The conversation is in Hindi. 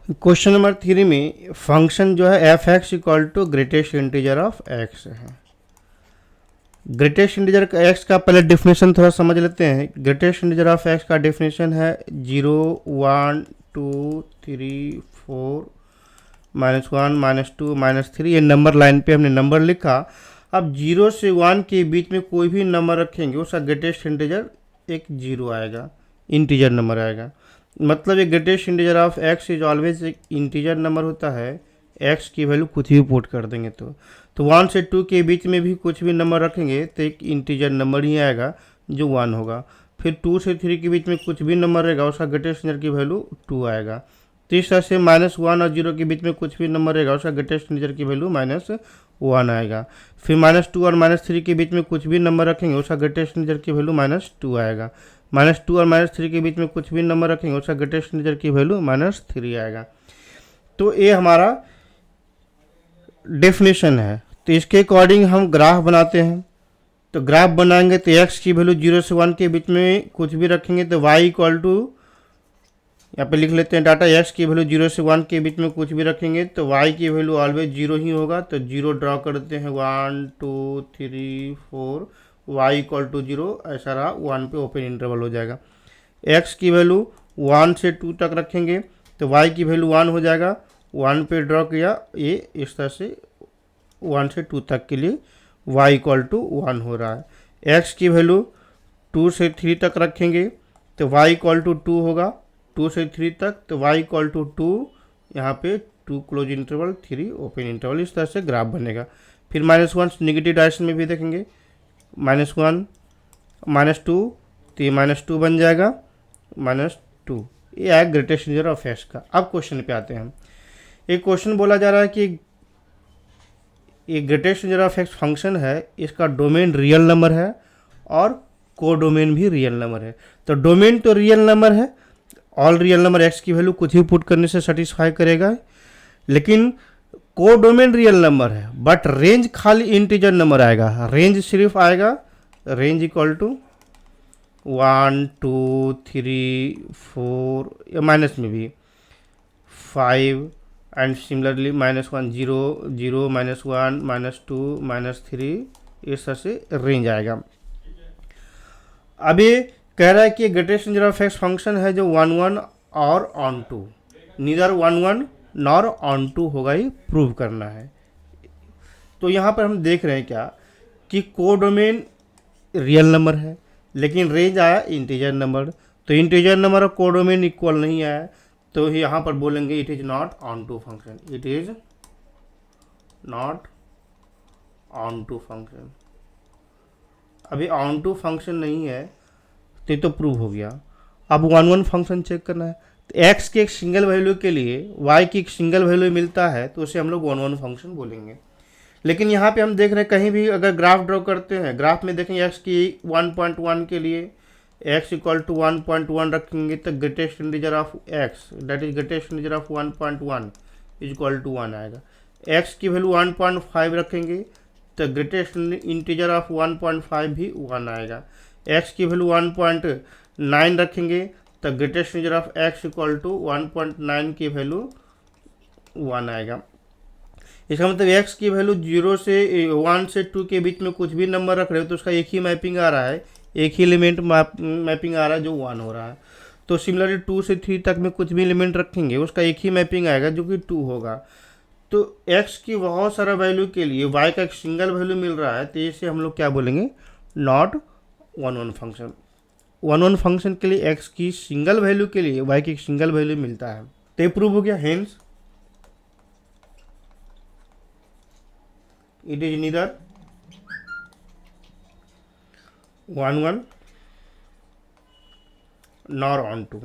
क्वेश्चन नंबर 3 में फंक्शन जो है f x equal to greatest integer of x है। ग्रेटेस्ट इंटीजर का एक्स का पहले डेफिनेशन थोड़ा समझ लेते हैं। ग्रेटेस्ट इंटीजर ऑफ एक्स का डेफिनेशन है 0, 1, 2, 3, 4, -1, -2, -3। ये नंबर लाइन पे हमने नंबर लिखा। अब 0 से 1 के बीच में कोई भी नंबर रखेंगे उसका ग्रेटेस्ट इंटीजर एक 0 आएगा, इंटीजर नंबर आएगा। मतलब ये greatest integer of x is always एक इंटीजर नंबर होता है। एक्स की वैल्यू कुछ भी पुट कर देंगे तो 1 से 2 के बीच में भी कुछ भी नंबर रखेंगे तो एक इंटीजर नंबर ही आएगा जो 1 होगा। फिर 2 से 3 के बीच में कुछ भी नंबर रहेगा उसका ग्रेटेस्ट इंटीजर की वैल्यू 2 आएगा। तो इस तरह से -1 और 0 के बीच में कुछ भी नंबर रहेगा उसका ग्रेटेस्ट इंटीजर की वैल्यू -1 आएगा। फिर -2 और -3 के बीच में कुछ भी नंबर रखेंगे उसका ग्रेटेस्ट इंटीजर की वैल्यू -2 आएगा। -2 और -3 के बीच में कुछ भी नंबर रखेंगे उसका ग्रेटेस्ट इंटीजर की वैल्यू -3 आएगा। तो ये हमारा डेफिनेशन है। तो इसके अकॉर्डिंग हम ग्राफ बनाते हैं। तो ग्राफ बनाएंगे तो x की वैल्यू 0 से 1 के बीच में कुछ भी रखेंगे तो y इक्वल टू, यहाँ पे लिख लेते हैं डाटा, x की वैल्यू 0 से 1 के बीच में कुछ भी रखेंगे तो y की वैल्यू ऑलवेज 0 ही होगा। तो 0 ड्रॉ कर देते हैं, 1, 2, 3, 4, y इक्वल टू 0, ऐसा रहा, 1 पे ओपन इंटरवल हो जाएगा। x की वैल्यू 1 से 2 तक रखेंगे तो y की वैल्यू 1 हो जाएगा, 1 पे ड्रॉ किया, ये इस तरह से 1 से 2 तक के लिए y इक्वल टू 1 हो रहा है। x की वैल्यू 2 से 3 तक रखेंगे तो y इक्वल टू 2 होगा, 2 से 3 तक, तो y इक्वल टू 2, यहाँ पे 2 क्लोज इंटरवल, 3 ओपन इंटरवल, इस तरह से ग्राफ बनेगा। फिर -1 नेगेटिव डायरेक्शन में भी देखेंगे, -1, -2, तो ये -2 बन जाएगा, -2। ये है ग्रेटेस्ट इंटीजर ऑफ एक्स का। अब क्वेश्चन पे आते हैं हम। एक क्वेश्चन बोला जा रहा है कि ये greatest integer of x function है, इसका डोमेन रियल नंबर है और कोडोमेन भी रियल नंबर है। तो डोमेन तो रियल नंबर है, ऑल रियल नंबर एक्स की वैल्यू कुछ भी पुट करने से सेटिस्फाई करेगा, लेकिन कोडोमेन रियल नंबर है बट रेंज खाली इंटीजर नंबर आएगा। रेंज सिर्फ आएगा, रेंज इक्वल टू 1, 2, 3, 4, या माइनस में भी 5 एंड सिमिलरली -1, 0, 0, -1, -2, -3, इस तरह से रेंज आएगा। अब ये कह रहा है कि greatest integer of x function है जो 1, 1 और onto, neither 1, 1 nor onto होगा, ये प्रूव करना है। तो यहाँ पर हम देख रहे हैं क्या कि कोडोमेन रियल नंबर है लेकिन रेंज आया इंटीजर नंबर। तो इंटीजर नंबर और कोडोमेन इक्वल नहीं आया तो यहाँ पर बोलेंगे it is not onto function, it is not onto function. अभी ऑन टू फंक्शन नहीं है तो ये तो प्रूव हो गया। अब 1, 1 फंक्शन चेक करना है। तो एक्स के एक सिंगल वैल्यू के लिए वाई की एक सिंगल वैल्यू मिलता है तो उसे हम लोग 1, 1 फंक्शन बोलेंगे। लेकिन यहाँ पे हम देख रहे हैं कहीं भी अगर ग्राफ ड्रॉ करते हैं, ग्राफ में देखेंगे एक्स की 1.1 के लिए x इक्वल टू 1.1 रखेंगे तो greatest integer of x, that is greatest integer of 1.1 is equal to 1 आएगा। x की वैल्यू 1.5 रखेंगे तो ग्रेटेस्ट इंटीजर ऑफ 1.5 भी 1 आएगा। x की वैल्यू 1.9 रखेंगे तो greatest integer of x equal to 1.9 की वैल्यू 1 आएगा। इसका मतलब x की वैल्यू 0 से 1 से 2 के बीच में कुछ भी नंबर रख रहे हो तो उसका एक ही मैपिंग आ रहा है, एक ही एलिमेंट मैपिंग आ रहा है जो 1 हो रहा है। तो सिमिलरली 2 से 3 तक में कुछ भी एलिमेंट रखेंगे उसका एक ही मैपिंग आएगा जो कि 2 होगा। तो x की बहुत सारा वैल्यू के लिए y का एक सिंगल वैल्यू मिल रहा है तो इसे हम लोग क्या बोलेंगे, नॉट 1, 1 फंक्शन। 1, 1 फंक्शन के लिए x की सिंगल वैल्यू के लिए y की एक सिंगल वैल्यू मिलता है। तो ये प्रूव हो गया, hence it is neither 1, 1 nor on 2।